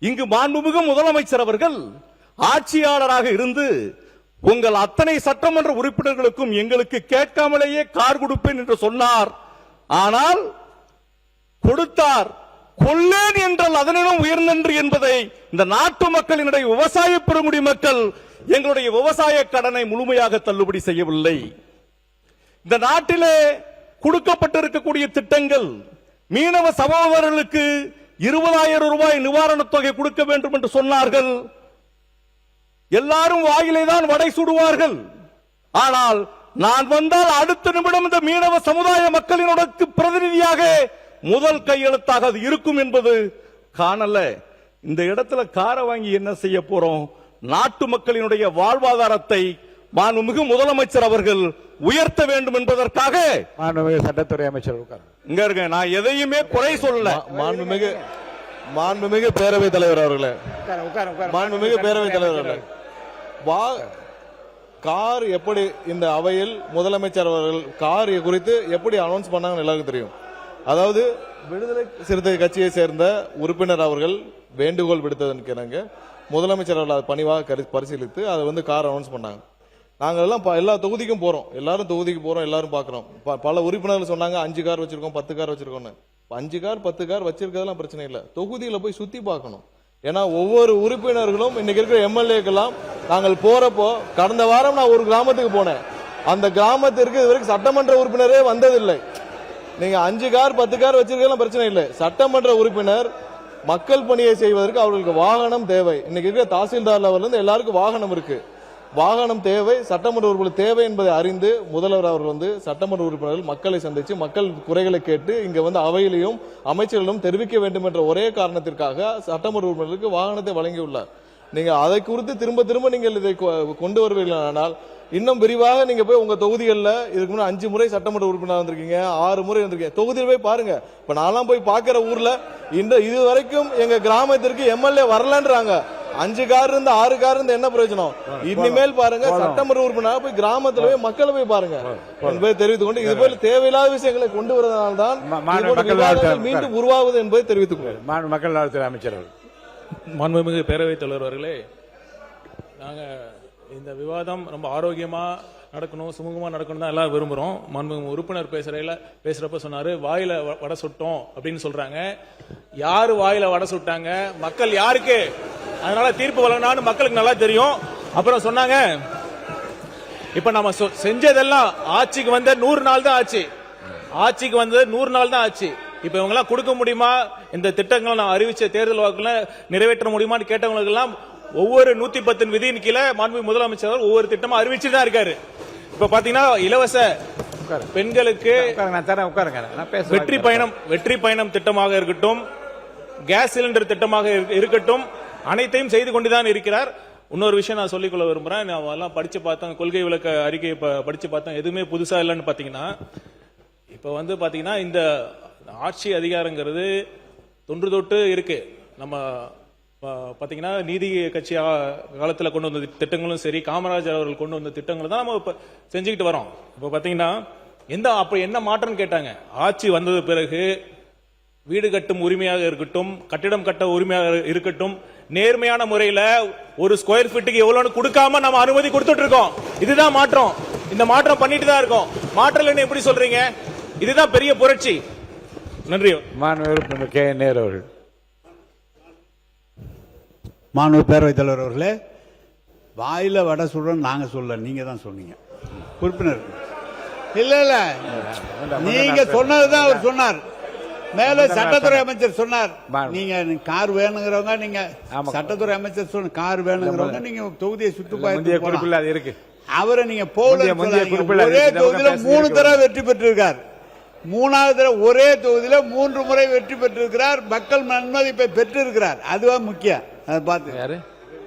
இங்கு மாண்புமிகு முதலமைச்சர் அவர்கள் ஆட்சியாளராக இருந்து உங்கள் அத்தனை சட்டமன்ற உறுப்பினர்களுக்கும் எங்களுக்கு கேட்காமலேயே கார் கொடுப்பேன் என்று சொன்னார். ஆனால் கொடுத்தார். கொள்ளேன் என்றால் அதனிடம் உயர்நன்று என்பதை இந்த நாட்டு மக்களினுடைய விவசாய பெருங்குடி மக்கள் எங்களுடைய விவசாய கடனை முழுமையாக தள்ளுபடி செய்யவில்லை. இந்த நாட்டிலே கொடுக்கப்பட்டிருக்கக்கூடிய திட்டங்கள் மீனவ சகோதரர்களுக்கு 20,000 ரூபாய் நிவாரணத் தொகை கொடுக்க வேண்டும் என்று சொன்னார்கள். எல்லாரும் வாயிலே தான் வடை சுடுவார்கள். ஆனால் நான் வந்தால் அடுத்த நிமிடம் இந்த மீனவ சமுதாய மக்களினுடைய பிரதிநிதியாக முதல் கையெழுத்தாக அது இருக்கும் என்பது காணல. இந்த இடத்துல காரை வாங்கி என்ன செய்ய போறோம்? நாட்டு மக்களினுடைய வாழ்வாதாரத்தை மாண்புமிகு முதலமைச்சர் அவர்கள் உயர்த்த வேண்டும் என்பதற்காக மாண்புமிகு சட்டத்துறை அமைச்சர் இங்க இருக்க. நான் எதையுமே குறை சொல்லல. மாண்புமிகு பேரவைத் தலைவர் அவர்களே, மாண்புமிகு பேரவைத் தலைவர் அவர்களே, கார் எப்படி இந்த அவையில் முதலமைச்சர் அவர்கள் கார் குறித்து எப்படி அனௌன்ஸ் பண்ணாங்கன்னு எல்லாருக்கும் தெரியும். அதாவது விடுதலை சிறுத்தை கட்சியை சேர்ந்த உறுப்பினர் அவர்கள் வேண்டுகோள் விடுத்ததற்கு இணங்க முதலமைச்சர் அவர்கள் அதை பணிவாக பரிசீலித்து அதை கார் அனௌன்ஸ் பண்ணாங்க. நாங்கள் எல்லாம் எல்லா தொகுதிக்கும் போறோம், எல்லாரும் தொகுதிக்கு போறோம், எல்லாரும் பாக்குறோம். பல உறுப்பினர்கள் சொன்னாங்க 5 கார் வச்சிருக்கோம், 10 கார் வச்சிருக்கோம்னு. 5 கார் 10 கார் வச்சிருக்கிறதுலாம் பிரச்சனை இல்லை, தொகுதியில போய் சுத்தி பார்க்கணும். ஏன்னா ஒவ்வொரு உறுப்பினர்களும் இன்னைக்கு இருக்கிற எம்எல்ஏக்கெல்லாம் நாங்கள் போறப்போ, கடந்த வாரம் நான் ஒரு கிராமத்துக்கு போனேன். அந்த கிராமத்திற்கு இதுவரைக்கும் சட்டமன்ற உறுப்பினரே வந்ததில்லை. நீங்க 5 கார் 10 கார் வச்சிருக்கலாம் பிரச்சனை இல்லை. சட்டமன்ற உறுப்பினர் மக்கள் பணியை செய்வதற்கு அவர்களுக்கு வாகனம் தேவை. இன்னைக்கு இருக்கிற தாசில்தார் லெவல்ல இருந்து எல்லாருக்கும் வாகனம் இருக்கு. வாகனம் தேவை, சட்டமன்ற உறுப்பினர் தேவை என்பதை அறிந்து முதல்வர் அவர்கள் சட்டமன்ற உறுப்பினர்கள் மக்களை சந்திச்சு மக்கள் குறைகளை கேட்டு இங்க அவையிலையும் அமைச்சர்களும் தெரிவிக்க வேண்டும் என்ற ஒரே காரணத்திற்காக சட்டமன்ற உறுப்பினர்களுக்கு வாகனத்தை வழங்கியுள்ளார். நீங்க அதை குறித்து திரும்ப திரும்ப நீங்கள் இதை கொண்டு வருவீர்களானால் இன்னும் விரிவாக நீங்க போய் உங்க தொகுதிகளில் இதுக்கு முன்னாடி 5 முறை சட்டமன்ற உறுப்பினர் வந்திருக்கீங்க, 6 முறை வந்திருக்கீங்க. தொகுதியில் போய் பாருங்க. இப்ப நான்லாம் போய் பாக்குற ஊர்ல இது வரைக்கும் எங்க கிராமத்திற்கு எம்எல்ஏ வரலன்றாங்க. 5 கார் இருந்து 6 கார் இருந்து என்ன பிரயோஜனம்? இனிமேல் பாருங்க, சட்டமன்ற உறுப்பினர் போய் கிராமத்துல போய் மக்களை போய் பாருங்க என்பதை தெரிவித்துக் கொண்டு, இது போல தேவையில்லாத விஷயங்களை கொண்டு வருவதனால்தான் மீண்டும் உருவாகுது என்பதை தெரிவித்துக் கொள்கிறேன். மக்கள் நலத்துறை அமைச்சர் மாண்புமிகு பேரவைத் தலைவர் அவர்களே, நாங்க இந்த விவாதம் ரொம்ப ஆரோக்கியமா நடக்கணும், சுமூகமா நடக்கணும் தான் எல்லாம் விரும்புறோம். மாண்புமிகு உறுப்பினர் பேசுறப்ப சொன்னாரு வாயில வடை சுட்டோம் அப்படின்னு சொல்றாங்க. யாரு வாயில வடை சுட்டாங்க? மக்கள் யாருக்கு அதனால தீர்ப்பு வழங்கினான்னு மக்களுக்கு நல்லா தெரியும். அப்புறம் சொன்னாங்க இப்ப நம்ம செஞ்சதெல்லாம் ஆட்சிக்கு வந்த 100 நாள் தான் ஆச்சு. ஆட்சிக்கு வந்தது 100 நாள் தான் ஆச்சு. இப்ப இவங்க எல்லாம் கொடுக்க முடியுமா? இந்த திட்டங்களை நான் அறிவிச்ச தேர்தல் வாக்குல நிறைவேற்ற முடியுமான்னு கேட்டவங்களுக்கு எல்லாம் ஒவ்வொரு 110 விதியின் கீழே மாண்புமிகு முதலமைச்சர் ஒவ்வொரு திட்டமா அறிவிச்சு தான் இருக்காரு. இப்ப பாத்தீங்கன்னா இலவச பெண்களுக்கு வெற்றி பயணம் திட்டமாக இருக்கட்டும், கேஸ் சிலிண்டர் திட்டமாக இருக்கட்டும், அனைத்தையும் செய்து கொண்டுதான் இருக்கிறார். இன்னொரு விஷயம் நான் சொல்லிக்கொள்ள விரும்புறேன். நான் எல்லாம் படிச்சு பார்த்தேன், கொள்கை விளக்க அறிக்கையை படிச்சு பார்த்தேன். எதுவுமே புதுசா இல்லைன்னு பாத்தீங்கன்னா, இப்ப பாத்தீங்கன்னா இந்த ஆட்சி அதிகாரங்கிறது தொன்று தொட்டு இருக்கு. நம்ம பாத்தீங்கன்னா நீதி கட்சி காலத்துல கொண்டு வந்த திட்டங்களும் சரி, காமராஜர் அவர்கள் கொண்டு வந்த திட்டங்களும் தான் நம்ம செஞ்சுக்கிட்டு வரோம். இப்ப பாத்தீங்கன்னா அப்ப என்ன மாற்றம் கேட்டாங்க? ஆட்சி வந்தது பிறகு வீடு கட்டும் உரிமையாக இருக்கட்டும், கட்டிடம் கட்ட உரிமையாக இருக்கட்டும், நேர்மையான முறையில ஒரு ஸ்கொயர் ஃபீட்டுக்கு எவ்வளவுன்னு கொடுக்காம நம்ம அனுமதி கொடுத்துட்டு இருக்கோம். இதுதான் மாற்றம். இந்த மாற்றம் பண்ணிட்டு தான் இருக்கோம். மாற்றம் இல்லைன்னு எப்படி சொல்றீங்க? இதுதான் பெரிய புரட்சி. நன்றி. மாண்பு பேரவைத் தலைவர் அவர்களே, வாயில வடை சுடுறோம் நாங்க சொல்ல, நீங்க தான் சொன்னீங்க. உறுப்பினர் இல்ல இல்ல, நீங்க சொன்னதுதான் அவர் சொன்னார். மேல சட்டத்துறை அமைச்சர் சொன்னார். நீங்க கார் வேணுங்கிறவங்க, நீங்க சட்டத்துறை அமைச்சர் சொன்ன கார் வேணுங்கிறவங்க நீங்க தொகுதியை சுற்றுப்பாடு இருக்கு. அவரை நீங்க போல ஒரே தொகுதியில 3 தடவை வெற்றி பெற்றிருக்கார். 3வது தடவை ஒரே தொகுதியில 3 முறை வெற்றி பெற்றிருக்கிறார். மக்கள் நன்மதிப்பை பெற்றிருக்கிறார். அதுவா முக்கியம். அதை பார்த்து